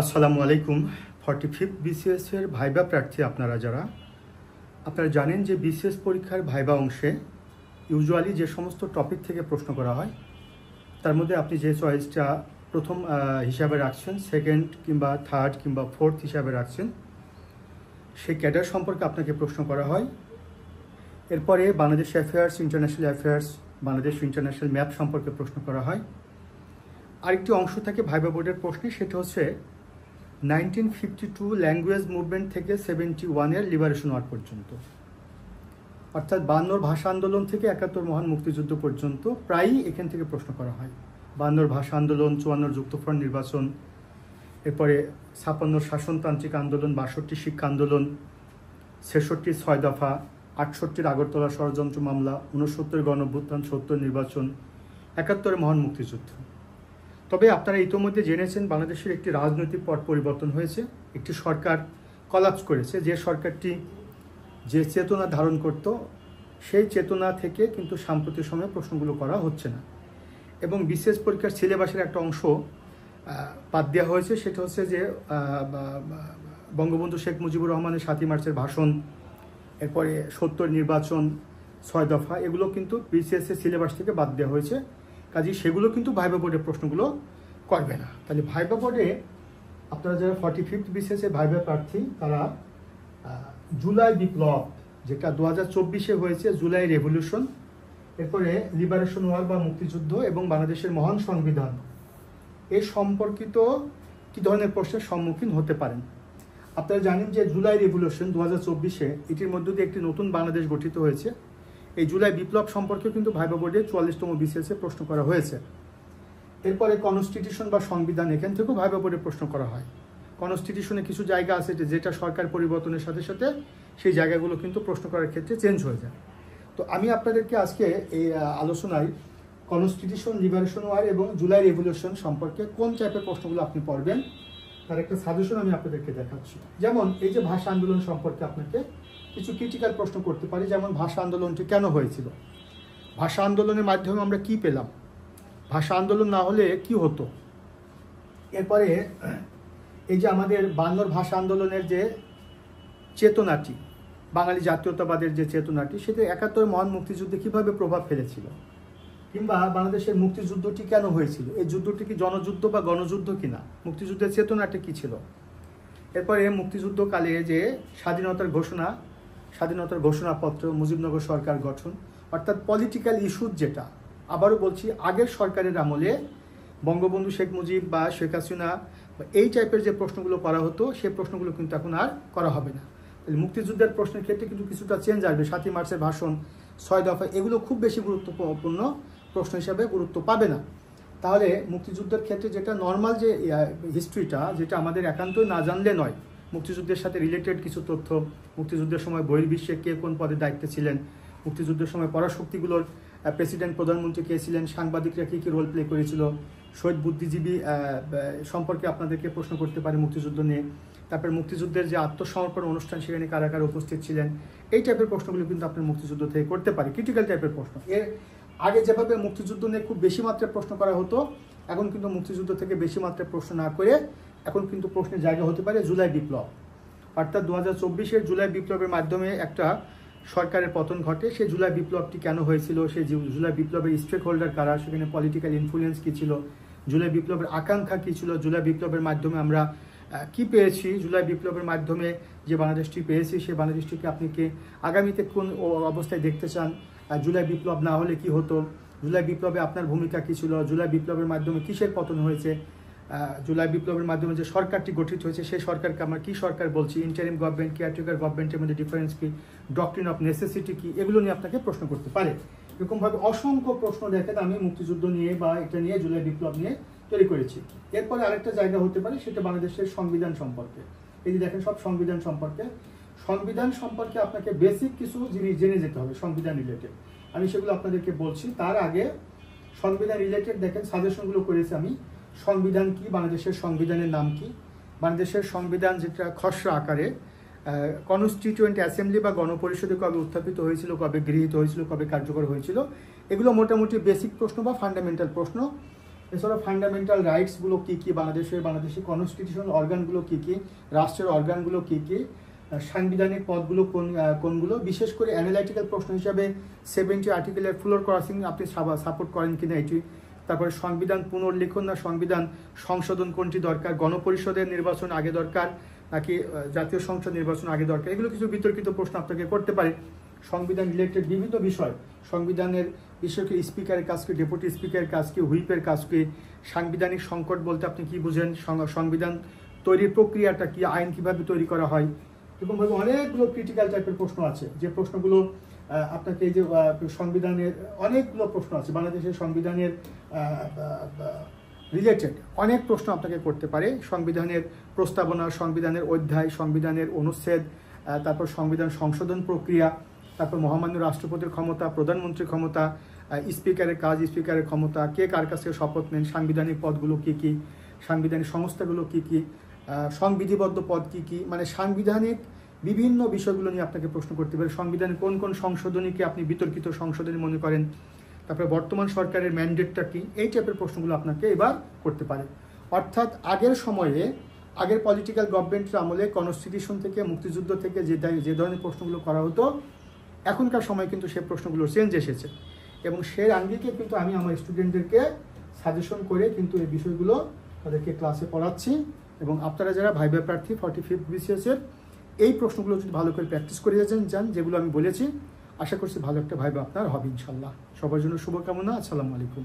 আসসালামু আলাইকুম। 45 বিসিএস এর ভাইবা প্রার্থী আপনারা জানেন যে বিসিএস পরীক্ষার ভাইবা অংশে ইউজুয়ালি যে সমস্ত টপিক থেকে প্রশ্ন করা হয় তার মধ্যে আপনি যে চয়েসটা প্রথম হিসাবে রাখছেন, সেকেন্ড কিংবা থার্ড কিংবা ফোর্থ হিসাবে রাখছেন, সেই ক্যাডার সম্পর্কে আপনাকে প্রশ্ন করা হয়। এরপরে Bangladesh affairs, international affairs, Bangladesh international map সম্পর্কে প্রশ্ন করা হয়। আরেকটি অংশ থাকে ভাইবা বোর্ডের প্রশ্নে, সেটা হচ্ছে 1952 ল্যাঙ্গুয়েজ মুভমেন্ট থেকে 71-এর লিবারেশন ওয়ার পর্যন্ত, অর্থাৎ 52 ভাষা আন্দোলন থেকে 71 মহান মুক্তিযুদ্ধ পর্যন্ত প্রায়ই এখান থেকে প্রশ্ন করা হয়। 52 ভাষা আন্দোলন, 54 যুক্তফ্রন্ট নির্বাচন, এরপরে 56 শাসনতান্ত্রিক আন্দোলন, 62 শিক্ষা আন্দোলন, 66 6 দফা, 68 আগরতলা ষড়যন্ত্র মামলা, 69 গণঅভ্যুত্থান, 70 নির্বাচন, 71 মহান মুক্তিযুদ্ধ। তবে আপনারা ইতোমধ্যে জেনেছেন বাংলাদেশের একটি রাজনৈতিক পট পরিবর্তন হয়েছে, একটি সরকার কলাপস করেছে। যে সরকারটি যে চেতনা ধারণ করত সেই চেতনা থেকে কিন্তু সাম্প্রতিক সময়ে প্রশ্নগুলো করা হচ্ছে না, এবং বিসিএস পরীক্ষার সিলেবাসের একটা অংশ বাদ দেওয়া হয়েছে। সেটা হচ্ছে যে বঙ্গবন্ধু শেখ মুজিবুর রহমানের 7ই মার্চের ভাষণ, এরপরে 70 নির্বাচন, 6 দফা, এগুলো কিন্তু বিসিএসের সিলেবাস থেকে বাদ দেওয়া হয়েছে। কাজেই সেগুলো কিন্তু ভাইবা বোর্ডের প্রশ্নগুলো করবে না। তাহলে ভাইবা বোর্ডে আপনারা যারা 45 বিসিএসের ভাইবা প্রার্থী তারা জুলাই বিপ্লব, যেটা 2024-এ হয়েছে, জুলাই রেভলিউশন, এরপরে লিবারেশন ওয়ার বা মুক্তিযুদ্ধ এবং বাংলাদেশের মহান সংবিধান, এই সম্পর্কিত কী ধরনের প্রশ্নের সম্মুখীন হতে পারেন। আপনারা জানেন যে জুলাই রেভলিউশন 2024-এ এটির মধ্য দিয়ে একটি নতুন বাংলাদেশ গঠিত হয়েছে। এই জুলাই বিপ্লব সম্পর্কে কিন্তু ভাইবা বোর্ডে 44তম বিসিএসে প্রশ্ন করা হয়েছে। এরপরে কনস্টিটিউশন বা সংবিধান, এখান থেকেও ভাইবা বোর্ডে প্রশ্ন করা হয়। কনস্টিটিউশনে কিছু জায়গা আছে যেটা সরকার পরিবর্তনের সাথে সাথে সেই জায়গাগুলো কিন্তু প্রশ্ন করার ক্ষেত্রে চেঞ্জ হয়ে যায়। তো আমি আপনাদেরকে আজকে এই আলোচনায় কনস্টিটিউশন, লিবারেশন ওয়ার এবং জুলাই রেভলিউশন সম্পর্কে কোন টাইপের প্রশ্নগুলো আপনি পড়বেন তার একটা সাজেশন আমি আপনাদেরকে দেখাচ্ছি। যেমন এই যে ভাষা আন্দোলন সম্পর্কে আপনাকে কিছু ক্রিটিক্যাল প্রশ্ন করতে পারি, যেমন ভাষা আন্দোলনটি কেন হয়েছিল, ভাষা আন্দোলনের মাধ্যমে আমরা কি পেলাম, ভাষা আন্দোলন না হলে কি হতো। এরপরে এই যে আমাদের 52 ভাষা আন্দোলনের যে চেতনাটি, বাঙালি জাতীয়তাবাদের যে চেতনাটি, সেটা 71 মহান মুক্তিযুদ্ধে কিভাবে প্রভাব ফেলেছিল, কিংবা বাংলাদেশের মুক্তিযুদ্ধটি কেন হয়েছিল, এই যুদ্ধটি কি জনযুদ্ধ বা গণযুদ্ধ কিনা, মুক্তিযুদ্ধের চেতনাটি কি ছিল। এরপরে মুক্তিযুদ্ধকালে যে স্বাধীনতার ঘোষণাপত্র, মুজিবনগর সরকার গঠন, অর্থাৎ পলিটিক্যাল ইস্যুজ, যেটা আবারও বলছি আগের সরকারের আমলে বঙ্গবন্ধু শেখ মুজিব বা শেখ হাসিনা এই টাইপের যে প্রশ্নগুলো করা হতো সেই প্রশ্নগুলো কিন্তু এখন আর করা হবে না। মুক্তিযুদ্ধের প্রশ্নের ক্ষেত্রে কিন্তু কিছুটা চেঞ্জ আসবে। 7ই মার্চের ভাষণ, 6 দফা, এগুলো খুব বেশি গুরুত্বপূর্ণ প্রশ্ন হিসাবে গুরুত্ব পাবে না। তাহলে মুক্তিযুদ্ধের ক্ষেত্রে যেটা নর্মাল যে হিস্ট্রিটা, যেটা আমাদের একান্তই না জানলে নয়, মুক্তিযুদ্ধের সাথে রিলেটেড কিছু তথ্য, মুক্তিযুদ্ধের সময় বহির্বিশ্বে কে কোন পদে দায়িত্বে ছিলেন, মুক্তিযুদ্ধের সময় পরাশক্তিগুলোর প্রেসিডেন্ট, প্রধানমন্ত্রী কে ছিলেন, সাংবাদিকরা কী কী রোল প্লে করেছিল, শহীদ বুদ্ধিজীবী সম্পর্কে আপনাদেরকে প্রশ্ন করতে পারে মুক্তিযুদ্ধ নিয়ে। তারপর মুক্তিযুদ্ধের যে আত্মসমর্পণ অনুষ্ঠান, সেখানে কারা কারা উপস্থিত ছিলেন, এই টাইপের প্রশ্নগুলো কিন্তু আপনার মুক্তিযুদ্ধ থেকে করতে পারে, ক্রিটিক্যাল টাইপের প্রশ্ন। এর আগে যেভাবে মুক্তিযুদ্ধ নিয়ে খুব বেশি মাত্রায় প্রশ্ন করা হতো, এখন কিন্তু মুক্তিযুদ্ধ থেকে বেশি মাত্রায় প্রশ্ন না করে এখন কিন্তু প্রশ্নের জায়গা হতে পারে জুলাই বিপ্লব, অর্থাৎ 2024-এর জুলাই বিপ্লবের মাধ্যমে একটা সরকারের পতন ঘটে। সেই জুলাই বিপ্লবটি কেন হয়েছিল, সেই জুলাই বিপ্লবের স্টেক হোল্ডার কারা, সেখানে পলিটিক্যাল ইনফ্লুয়েন্স কী ছিল, জুলাই বিপ্লবের আকাঙ্ক্ষা কী ছিল, জুলাই বিপ্লবের মাধ্যমে আমরা কি পেয়েছি, জুলাই বিপ্লবের মাধ্যমে যে বাংলাদেশটি পেয়েছি সেই বাংলাদেশটিকে আপনি কি আগামীতে কোন অবস্থায় দেখতে চান, জুলাই বিপ্লব না হলে কি হতো, জুলাই বিপ্লবে আপনার ভূমিকা কী ছিল, জুলাই বিপ্লবের মাধ্যমে কিসের পতন হয়েছে, জুলাই বিপ্লবের মাধ্যমে যে সরকারটি গঠিত হয়েছে সেই সরকারকে আমরা কী সরকার বলছি, ইন্টারিম গভর্নমেন্ট, কেয়ারটেকার গভর্নমেন্টের মধ্যে ডিফারেন্স কী, ডক্ট্রিন অফ নেসেসিটি কী, এগুলো নিয়ে আপনাকে প্রশ্ন করতে পারে। এরকমভাবে অসংখ্য প্রশ্ন দেখেন আমি মুক্তিযুদ্ধ নিয়ে বা এটা নিয়ে, জুলাই বিপ্লব নিয়ে তৈরি করেছি। এরপরে আরেকটা জায়গা হতে পারে, সেটা বাংলাদেশের সংবিধান সম্পর্কে। এই যে দেখেন সব সংবিধান সম্পর্কে আপনাকে বেসিক কিছু জিনিস জেনে যেতে হবে সংবিধান রিলেটেড। আমি সেগুলো আপনাদেরকে বলছি। তার আগে সংবিধান রিলেটেড দেখেন সাজেশনগুলো করেছি আমি। সংবিধান কি, বাংলাদেশের সংবিধানের নাম কি, বাংলাদেশের সংবিধান যেটা খসড়া আকারে কনস্টিটিউয়েন্ট অ্যাসেম্বলি বা গণপরিষদে কবে উত্থাপিত হয়েছিল, কবে গৃহীত হয়েছিল, কবে কার্যকর হয়েছিল, এগুলো মোটামুটি বেসিক প্রশ্ন বা ফান্ডামেন্টাল প্রশ্ন। এছাড়া ফান্ডামেন্টাল রাইটসগুলো কী কী, বাংলাদেশি কনস্টিটিউশনাল অর্গানগুলো কী কী, রাষ্ট্রের অর্গানগুলো কী কী, সাংবিধানিক পদগুলো কোনগুলো, বিশেষ করে অ্যানালাইটিক্যাল প্রশ্ন হিসাবে 70 আর্টিকেলের ফ্লোর ক্রসিং আপনি সাপোর্ট করেন কিনা এটি, তারপরে সংবিধান পুনর্লিখন না সংবিধান সংশোধন কোনটি দরকার, গণপরিষদের নির্বাচন আগে দরকার নাকি জাতীয় সংসদ নির্বাচন আগে দরকার, এগুলো কিছু বিতর্কিত প্রশ্ন আপনাকে করতে পারে। সংবিধান রিলেটেড বিভিন্ন বিষয়, সংবিধানের বিশেষ করে স্পিকারের কাজ কি, ডেপুটি স্পিকারের কাজ কি, হুইপের কাজ কি, সাংবিধানিক সংকট বলতে আপনি কি বুঝেন, সংবিধান তৈরির প্রক্রিয়াটা কি, আইন কিভাবে তৈরি করা হয়, এরকমভাবে অনেকগুলো ক্রিটিক্যাল টাইপের প্রশ্ন আছে, যে প্রশ্নগুলো আপনাকে এই যে সংবিধানের অনেকগুলো প্রশ্ন আছে, বাংলাদেশের সংবিধানের রিলেটেড অনেক প্রশ্ন আপনাকে করতে পারে। সংবিধানের প্রস্তাবনা, সংবিধানের অধ্যায়, সংবিধানের অনুচ্ছেদ, তারপর সংবিধান সংশোধন প্রক্রিয়া, তারপর মহামান্য রাষ্ট্রপতির ক্ষমতা, প্রধানমন্ত্রীর ক্ষমতা, স্পিকারের কাজ, স্পিকারের ক্ষমতা, কে কার কাছে শপথ নেন, সাংবিধানিক পদগুলো কী কী, সাংবিধানিক সংস্থাগুলো কী কী, সংবিধিবদ্ধ পদ কী কী, মানে সাংবিধানিক বিভিন্ন বিষয়গুলো নিয়ে আপনাকে প্রশ্ন করতে পারে। সংবিধানের কোন কোন সংশোধনীকে আপনি বিতর্কিত সংশোধনী মনে করেন, তারপরে বর্তমান সরকারের ম্যান্ডেটটা কি, এই টাইপের প্রশ্নগুলো আপনাকে এবার করতে পারে। অর্থাৎ আগের সময়ে, আগের পলিটিক্যাল গভর্নমেন্টের আমলে কনস্টিটিউশন থেকে, মুক্তিযুদ্ধ থেকে যে ধরনের প্রশ্নগুলো করা হতো, এখনকার সময় কিন্তু সে প্রশ্নগুলো চেঞ্জ এসেছে, এবং সেই আঙ্গিকে কিন্তু আমি আমার স্টুডেন্টদেরকে সাজেশন করে কিন্তু এই বিষয়গুলো তাদেরকে ক্লাসে পড়াচ্ছি। এবং আপনারা যারা ভাইবা প্রার্থী 45 BCS-এর এই প্রশ্নগুলো যদি ভালো করে প্র্যাকটিস করে যান, যেগুলো আমি বলেছি, আশা করছি ভালো একটা ভাইবা আপনার হবে ইনশাল্লাহ। সবার জন্য শুভকামনা। আসসালামু আলাইকুম।